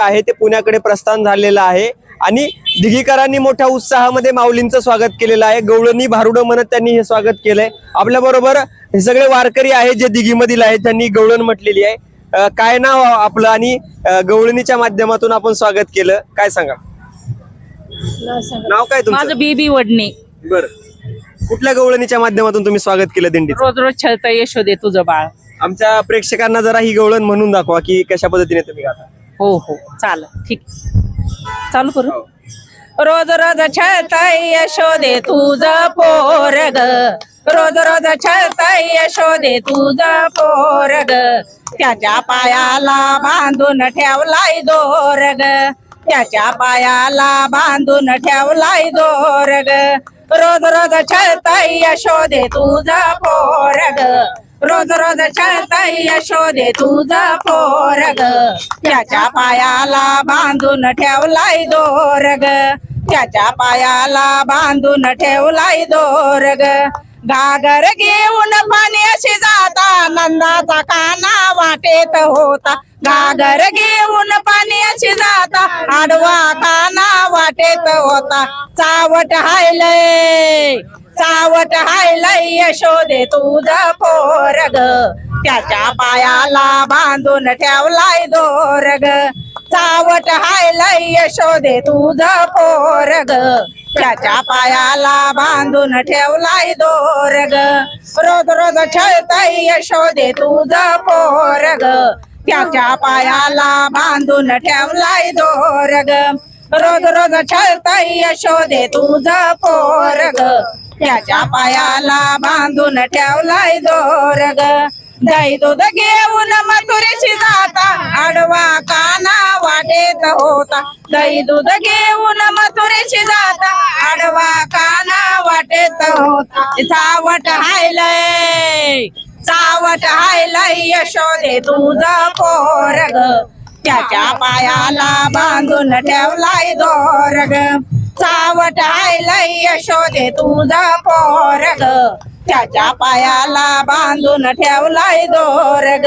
आहे ते पुण्याकडे प्रस्थान झालेलं आहे आणि दिघीकरांनी मोठ्या उत्साहामध्ये माऊलींचं स्वागत केलेलं आहे। गवळणी भारुडं म्हणत त्यांनी हे स्वागत केलंय। आपल्या बरोबर हे सगळे वारकरी आहेत जे दिघीमधील आहेत, त्यांनी गवळण म्हटलेली आहे। काय नाव आपलं आणि गवळणीच्या माध्यमातून आपण स्वागत केलं, काय सांगा? नाव काय तुमचं? माझं बीबी वडणे। बरं, कुठल्या गवळणीच्या माध्यमातून तुम्ही स्वागत केलं दिंडीत? रोज रोज छळता यशोदे तुझं बाळ। आमच्या प्रेक्षकांना जरा ही गवळण म्हणून दाखवा की कशा पद्धतीने तुम्ही गाता। हो हो चाल, ठीक चालू करू। रोज रोज छळताय यशोदे तुझं पोरग, रोज रोज छळताय यशोदे तुझं पोरग, त्याच्या पायाला बांधून ठेवलाय दोरग, त्याच्या पायाला बांधून ठेवलाय दोरग, रोज रोज छळताय यशोदे तुझं पोरग, रोज रोज छळताय यशोदे तुझं पोरग, त्याच्या पायाला बांधून ठेवलाय दोरग, त्याच्या पायाला बांधून ठेवलाय दोरग, घागर घेऊन पाण्याशी जाता नंदाचा काना वाटेत होता, घागर घेऊन पाण्याशी जाता आडवा काना वाटेत होता, चावट हायलय चावट हायलय यशोदे तुझं पोरग, त्याच्या पायाला बांधून ठेवलाय दोरग, चावट हायलय यशोदे तुझं पोरग, त्याच्या पायाला बांधून ठेवलाय दोरग, रोज रोज छळताय यशोदे तुझं पोरग, त्याच्या पायाला बांधून ठेवलाय दोरग, रोज रोज छळताय यशोदे तुझं पोरग, त्याच्या पायाला बांधून ठेवलाय दोरग, दही दूध घेऊन मथुरेशी जाता आडवा काना वाटेत होता, दही दूध घेऊन मथुरेशी जाता आडवा काना वाटेत होता, चावट हायलय चावट हायलय यशोदे तुझं पोरग, त्याच्या पायाला बांधून ठेवलाय दोरग, चावट हायलय यशोदे तुझं पोरग, त्याच्या पायाला बांधून ठेवलाय दोरग,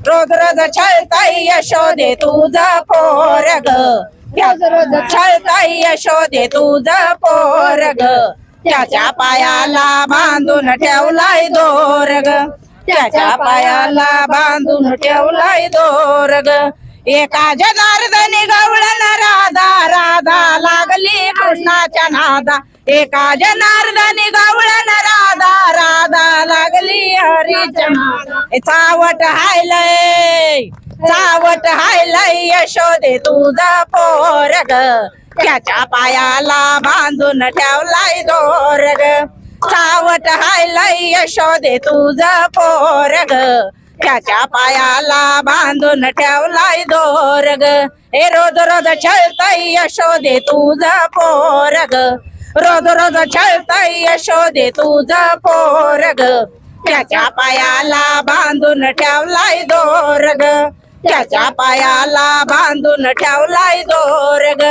रोज रोज छळताय यशोदे तुझं पोरग, रोज रोज छळताय यशोदे तुझं पोरग, त्याच्या पायाला बांधून ठेवलाय दोरग, त्याच्या पायाला बांधून ठेवलाय दोरग, एका जनार्दनी गवळण राधा राधा लागली कृष्णाच्या नादा, एका जनार्दनी गवळण राधा राधा लागली हरीच्या नादा, चावट हायलय चावट हायलय यशोदे तुझं पोरग, त्याच्या पायाला बांधून ठेवलाय दोरग, चावट हायलय यशोदे तुझं पोरग, त्याच्या पायाला बांधून ठेवलाय दोरग, हे रोज रोज छळताय यशोदे तुझं पोरग, रोज रोज छळताय यशोदे तुझं पोरग, त्याच्या पायाला बांधून ठेवलाय दोरग, त्याच्या पायाला बांधून ठेवलाय दोरग,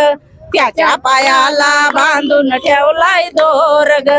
त्याच्या पायाला बांधून ठेवलाय दोरग।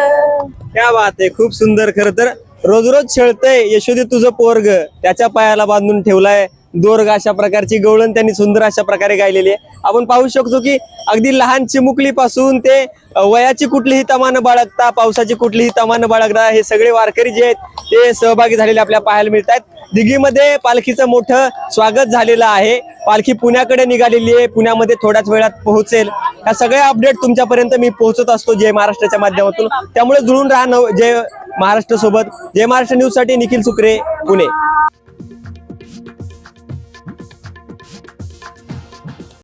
क्या बात आहे, खूप सुंदर। खर तर रोज रोज छळतय यशोदे तुझं पोरग, त्याच्या पायाला बांधून ठेवलाय दोरग, अशा प्रकारची गवळण त्यांनी सुंदर अशा प्रकारे गायलेली आहे। आपण पाहू शकतो की अगदी लहान चिमुकली पासून ते वयाची कुठलीही तमा न बाळगता, पावसाची कुठलीही तमा न बाळगता हे सगळे वारकरी जे आहेत ते सहभागी झालेले आपल्याला पाहायला मिळत आहेत। दिघीमध्ये पालखीचं मोठं स्वागत झालेलं आहे, पालखी पुण्याकडे निघालेली आहे, पुण्यामध्ये थोड्याच वेळात पोहोचेल। हा सगळे अपडेट तुमच्यापर्यंत मी पोहोचत असतो जय महाराष्ट्राच्या माध्यमातून, त्यामुळे जुळून राहा जय महाराष्ट्र सोबत। जय महाराष्ट्र न्यूज साठी निखिल सुक्रे, पुणे।